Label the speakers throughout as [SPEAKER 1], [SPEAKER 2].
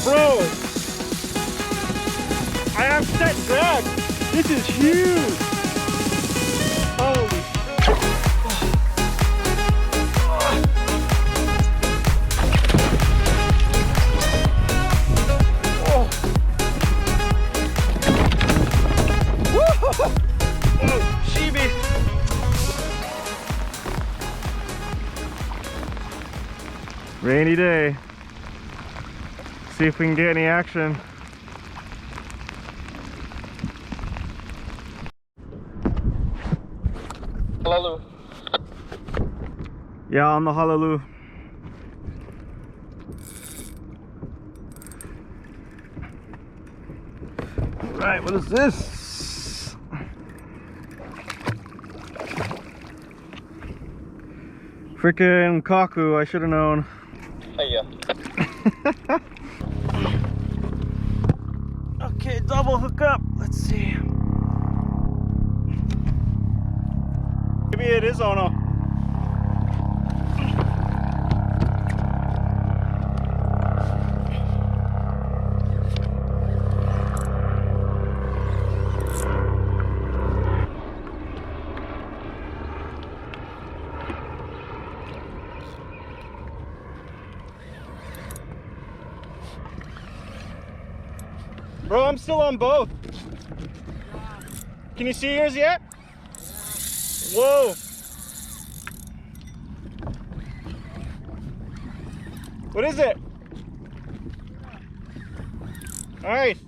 [SPEAKER 1] Bro, I have set drag. This is huge. Holy shit. Shibi. Rainy day. See if we can get any action.
[SPEAKER 2] Halalu.
[SPEAKER 1] Yeah, on the Halalu. Right, what is this? Frickin' kaku, I should have known.
[SPEAKER 2] Hey, yeah.
[SPEAKER 1] Okay, double hook up. Let's see. Maybe it is Ono. Bro, I'm still on both. Can you see yours yet? Whoa. What is it? All right.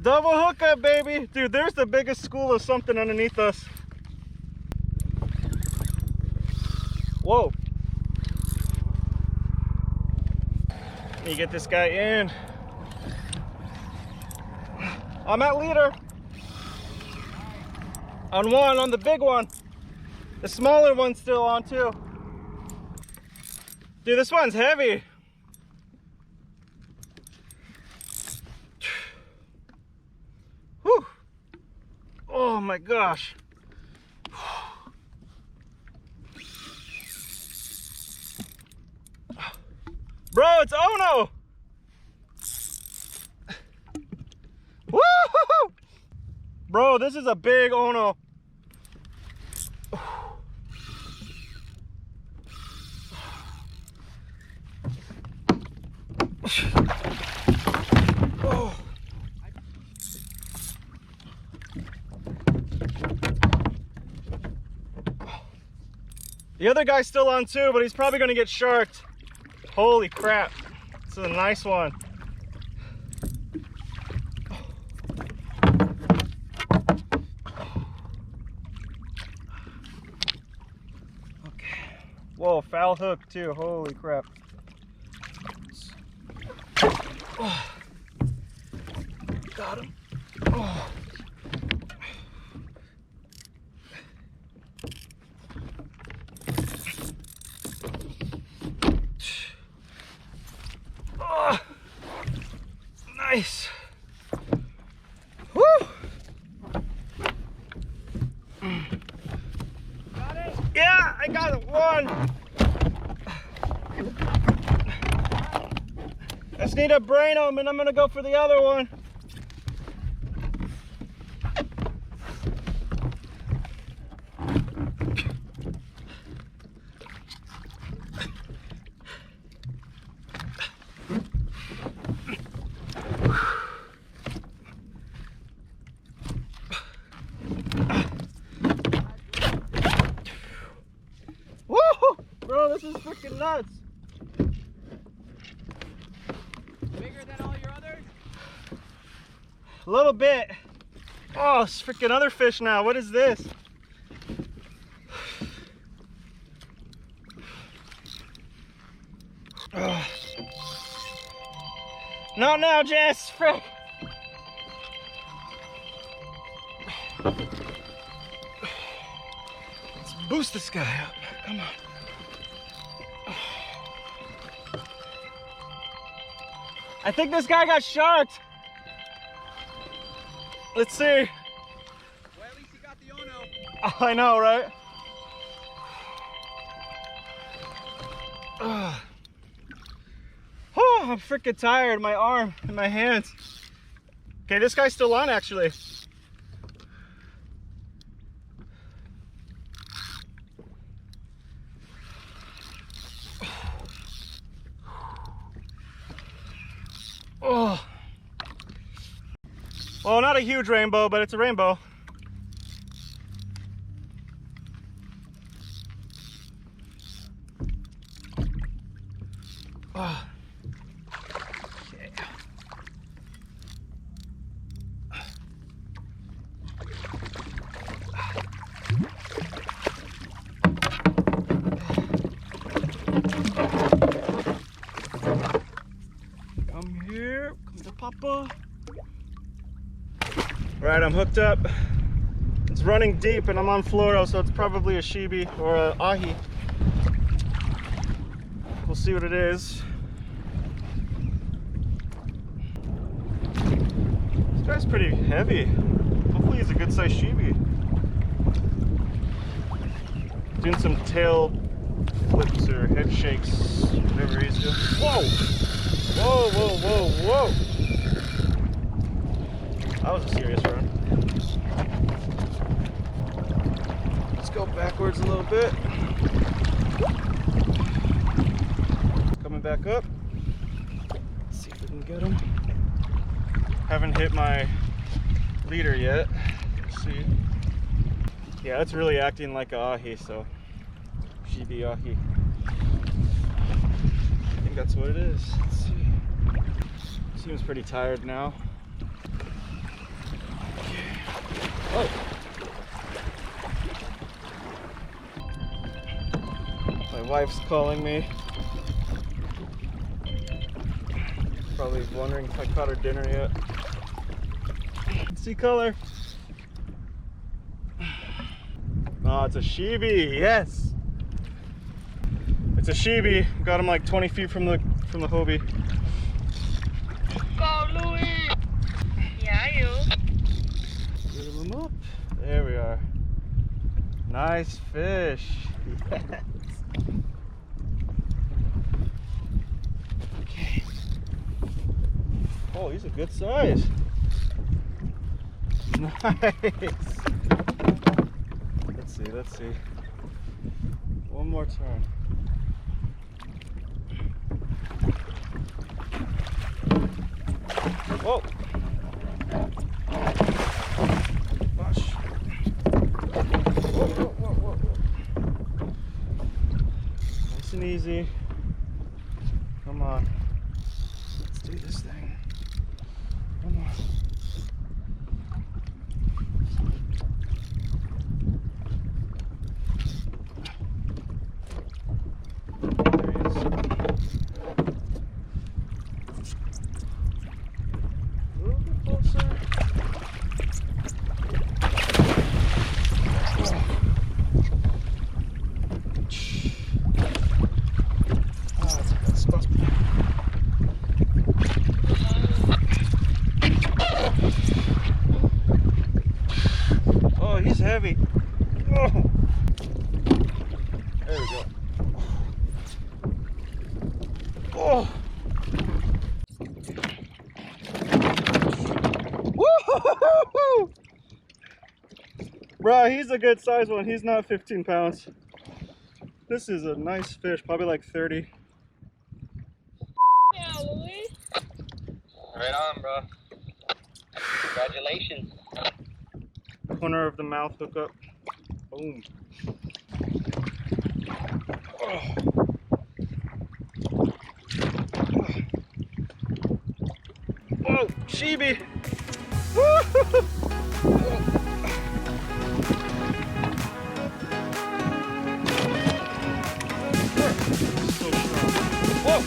[SPEAKER 1] Double hookup, baby. Dude, there's the biggest school of something underneath us. Whoa. Let me get this guy in. I'm at leader. On one, on the big one. The smaller one's still on too. Dude, this one's heavy. Whew. Oh my gosh. Bro, it's Ono! Woo! Bro, this is a big Ono. Oh. The other guy's still on too, but he's probably gonna get sharked. Holy crap, this is a nice one. Okay. Whoa, foul hook too, holy crap. Oh. Got him. Oh. Nice. Woo! Got it? Yeah, I got it. One. I just need to brain them and I'm gonna go for the other one. Bro, this is freaking nuts.
[SPEAKER 2] Bigger than all your others?
[SPEAKER 1] A little bit. Oh, it's freaking other fish now. What is this? Oh. Not now, Jess. Frick. Let's boost this guy up. Come on. I think this guy got sharked. Let's see.
[SPEAKER 2] Well, at least he got the ono.
[SPEAKER 1] I know, right? Oh, I'm freaking tired. My arm and my hands. Okay, this guy's still on actually. Oh. Well, not a huge rainbow, but it's a rainbow. Oh. Okay. Come here, come to Papa. All right, I'm hooked up. It's running deep and I'm on fluoro, so it's probably a shibi or a ahi. We'll see what it is. This guy's pretty heavy. Hopefully he's a good sized shibi. Doing some tail flips or head shakes, whatever he's doing. Whoa! Whoa, whoa, whoa, whoa! That was a serious run. Let's go backwards a little bit. Coming back up. Let's see if we can get him. Haven't hit my leader yet. Let's see. Yeah, it's really acting like a ahi, so shibi ahi. I think that's what it is. Let's see. Seems pretty tired now. Oh. My wife's calling me. Probably wondering if I caught her dinner yet. See color. Oh, it's a shibi. Yes. It's a shibi. Got him like 20 feet from the Hobie.
[SPEAKER 2] Go, Louie! Yeah, you.
[SPEAKER 1] Get him up. There we are. Nice fish. Yes. Okay. Oh, he's a good size. Nice. Let's see. One more turn. Whoa. Gosh. Whoa, whoa, whoa, whoa. Nice and easy. Come on. Let's do this thing. Come on. Oh, he's heavy. Oh. There we go. Oh. Woo-hoo-hoo-hoo! Bro, he's a good size one. He's not 15 pounds. This is a nice fish, probably like 30.
[SPEAKER 2] Yeah, Louie. Right on, bro. Congratulations.
[SPEAKER 1] Corner of the mouth hook up. Boom. Oh. Whoa, shibi. Woo! So strong. Whoa!